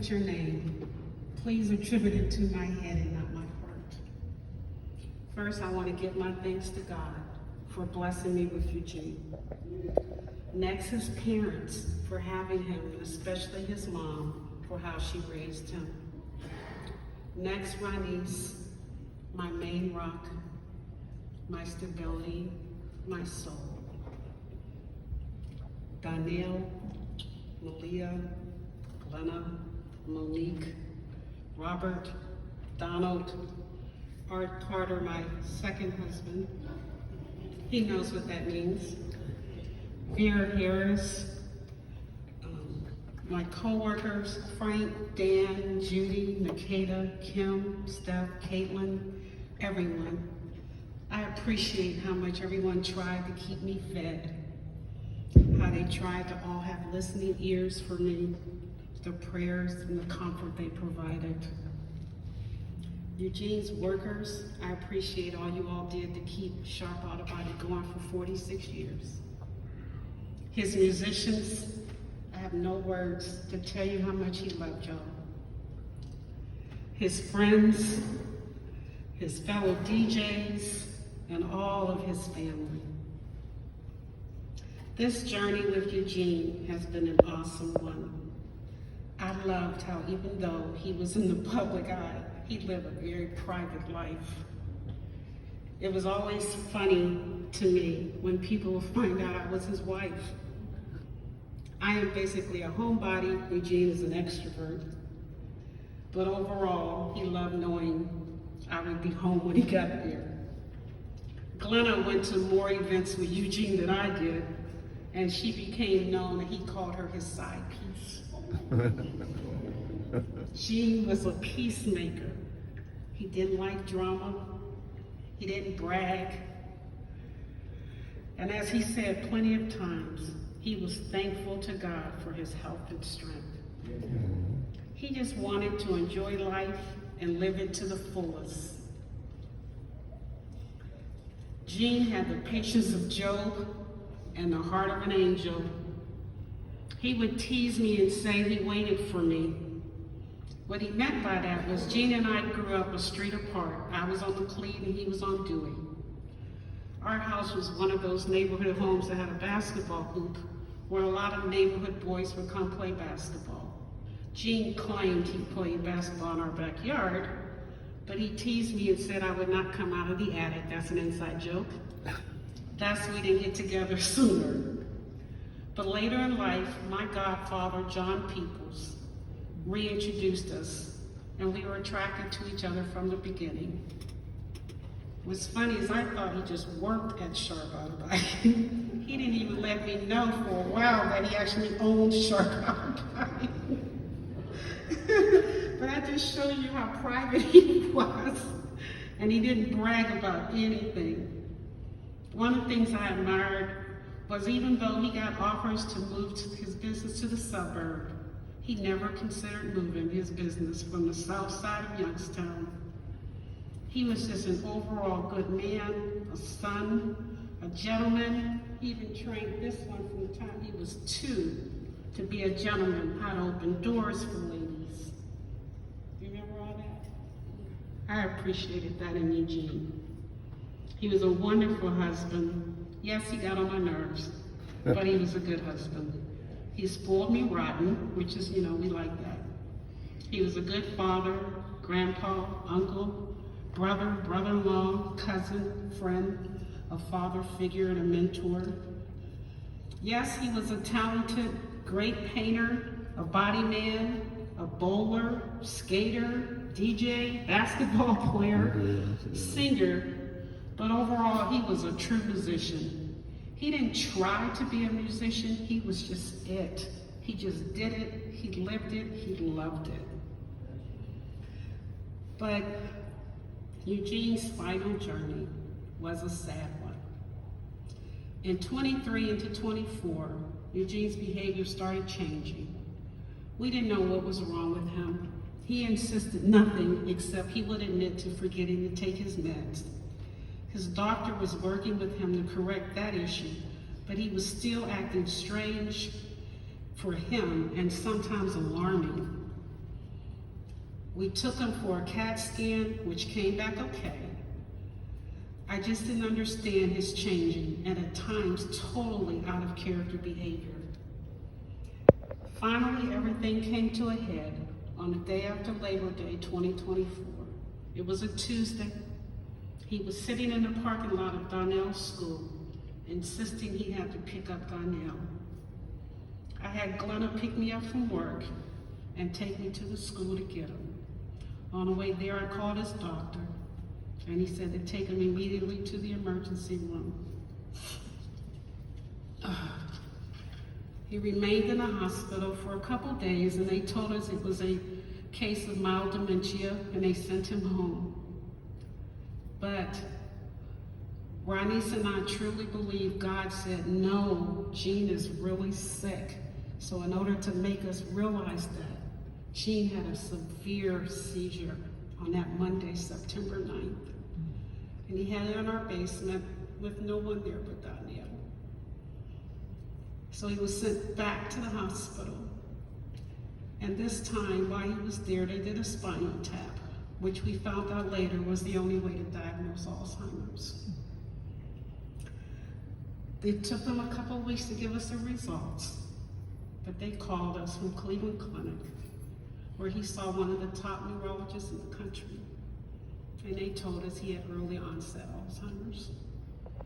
Your name, please attribute it to my head and not my heart. First, I want to give my thanks to God for blessing me with Eugene. Next, his parents for having him, and especially his mom for how she raised him. Next, my niece, my main rock, my stability, my soul. Danielle, Malia, Glenna, Monique, Robert, Donald, Art Carter, my second husband. He knows what that means. Vera Harris, my co-workers, Frank, Dan, Judy, Nikita, Kim, Steph, Caitlin, everyone. I appreciate how much everyone tried to keep me fed, how they tried to all have listening ears for me, the prayers and the comfort they provided. Eugene's workers, I appreciate all you all did to keep Sharp Auto Body going for 46 years. His musicians, I have no words to tell you how much he loved y'all. His friends, his fellow DJs, and all of his family. This journey with Eugene has been an awesome one. I loved how even though he was in the public eye, he lived a very private life. It was always funny to me when people would find out I was his wife. I am basically a homebody, Eugene is an extrovert. But overall, he loved knowing I would be home when he got there. Glenna went to more events with Eugene than I did, and she became known, and he called her his side piece. Gene was a peacemaker. He didn't like drama. He didn't brag. And as he said plenty of times, he was thankful to God for his health and strength. He just wanted to enjoy life and live it to the fullest. Gene had the patience of Job and the heart of an angel. He would tease me and say he waited for me. What he meant by that was Gene and I grew up a street apart. I was on McLean and he was on Dewey. Our house was one of those neighborhood homes that had a basketball hoop where a lot of neighborhood boys would come play basketball. Gene claimed he played basketball in our backyard, but he teased me and said I would not come out of the attic. That's an inside joke. Thus, we didn't get together sooner. But later in life, my godfather, John Peoples, reintroduced us, and we were attracted to each other from the beginning. What's funny is I thought he just worked at Sharp Auto Body. He didn't even let me know for a while that he actually owned Sharp Auto Body. But that just shows you how private he was, and he didn't brag about anything. One of the things I admired was even though he got offers to move his business to the suburb, he never considered moving his business from the south side of Youngstown. He was just an overall good man, a son, a gentleman. He even trained this one from the time he was 2 to be a gentleman, how to open doors for ladies. You remember all that? I appreciated that in Eugene. He was a wonderful husband. Yes, he got on my nerves, but he was a good husband. He spoiled me rotten, which is, we like that. He was a good father, grandpa, uncle, brother, brother-in-law, cousin, friend, a father figure, and a mentor. Yes, he was a talented, great painter, a body man, a bowler, skater, DJ, basketball player, singer, but overall, he was a true musician. He didn't try to be a musician, he was just it. He just did it, he lived it, he loved it. But Eugene's final journey was a sad one. In 23 into 24, Eugene's behavior started changing. We didn't know what was wrong with him. He insisted nothing except he would admit to forgetting to take his meds. His doctor was working with him to correct that issue, but he was still acting strange for him and sometimes alarming. We took him for a CAT scan, which came back okay. I just didn't understand his changing and at times totally out of character behavior. Finally, everything came to a head on the day after Labor Day 2024. It was a Tuesday. He was sitting in the parking lot of Donnell's school, insisting he had to pick up Donnell. I had Glenna pick me up from work and take me to the school to get him. On the way there, I called his doctor, and he said to take him immediately to the emergency room. He remained in the hospital for a couple days, and they told us it was a case of mild dementia, and they sent him home. But Ronise and I truly believe God said, no, Gene is really sick. So in order to make us realize that, Gene had a severe seizure on that Monday, September 9th. And he had it in our basement with no one there but Donnell. So he was sent back to the hospital. And this time, while he was there, they did a spinal tap, which we found out later was the only way to diagnose Alzheimer's. It took them a couple of weeks to give us the results, but they called us from Cleveland Clinic, where he saw one of the top neurologists in the country, and they told us he had early onset Alzheimer's.